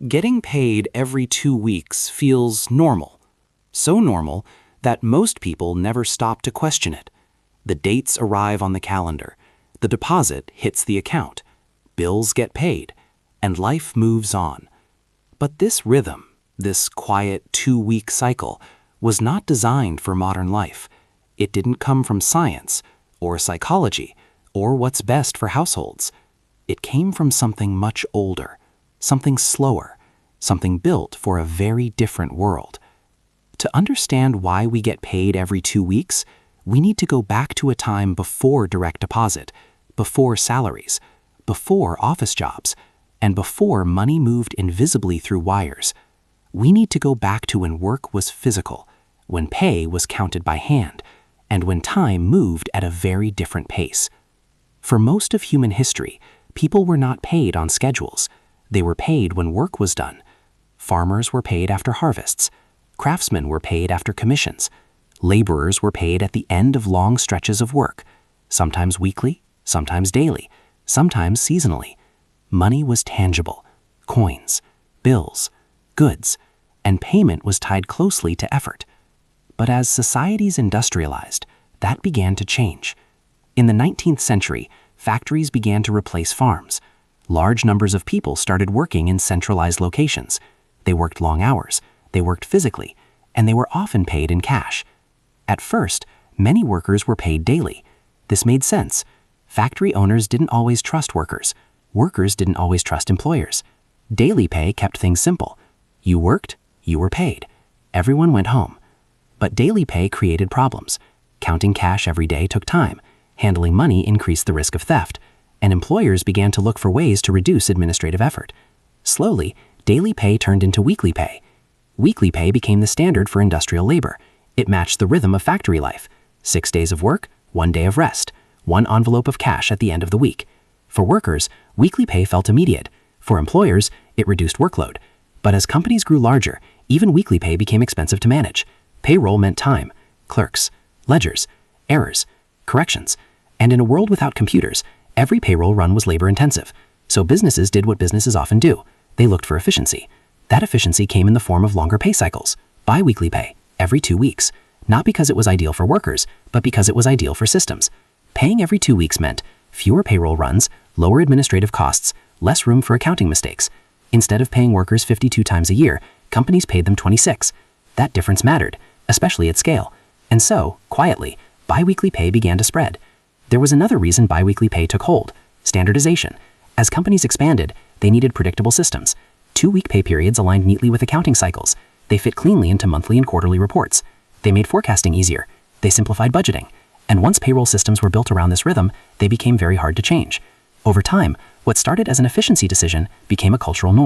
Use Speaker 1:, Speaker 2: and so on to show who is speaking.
Speaker 1: Getting paid every 2 weeks feels normal. So normal that most people never stop to question it. The dates arrive on the calendar, the deposit hits the account, bills get paid, and life moves on. But this rhythm, this quiet 2-week cycle, was not designed for modern life. It didn't come from science, or psychology, or what's best for households. It came from something much older, something slower, something built for a very different world. To understand why we get paid every 2 weeks, we need to go back to a time before direct deposit, before salaries, before office jobs, and before money moved invisibly through wires. We need to go back to when work was physical, when pay was counted by hand, and when time moved at a very different pace. For most of human history, people were not paid on schedules. They were paid when work was done. Farmers were paid after harvests. Craftsmen were paid after commissions. Laborers were paid at the end of long stretches of work, sometimes weekly, sometimes daily, sometimes seasonally. Money was tangible, coins, bills, goods, and payment was tied closely to effort. But as societies industrialized, that began to change. In the 19th century, factories began to replace farms. Large numbers of people started working in centralized locations. They worked long hours, they worked physically, and they were often paid in cash. At first, many workers were paid daily. This made sense. Factory owners didn't always trust workers. Workers didn't always trust employers. Daily pay kept things simple. You worked, you were paid. Everyone went home. But daily pay created problems. Counting cash every day took time. Handling money increased the risk of theft, and employers began to look for ways to reduce administrative effort. Slowly, daily pay turned into weekly pay. Weekly pay became the standard for industrial labor. It matched the rhythm of factory life. 6 days of work, 1 day of rest, 1 envelope of cash at the end of the week. For workers, weekly pay felt immediate. For employers, it reduced workload. But as companies grew larger, even weekly pay became expensive to manage. Payroll meant time, clerks, ledgers, errors, corrections. And in a world without computers, every payroll run was labor-intensive. So businesses did what businesses often do. They looked for efficiency. That efficiency came in the form of longer pay cycles, biweekly pay, every 2 weeks. Not because it was ideal for workers, but because it was ideal for systems. Paying every 2 weeks meant fewer payroll runs, lower administrative costs, less room for accounting mistakes. Instead of paying workers 52 times a year, companies paid them 26. That difference mattered, especially at scale. And so, quietly, biweekly pay began to spread. There was another reason biweekly pay took hold: standardization. As companies expanded, they needed predictable systems. 2-week pay periods aligned neatly with accounting cycles. They fit cleanly into monthly and quarterly reports. They made forecasting easier. They simplified budgeting. And once payroll systems were built around this rhythm, they became very hard to change. Over time, what started as an efficiency decision became a cultural norm.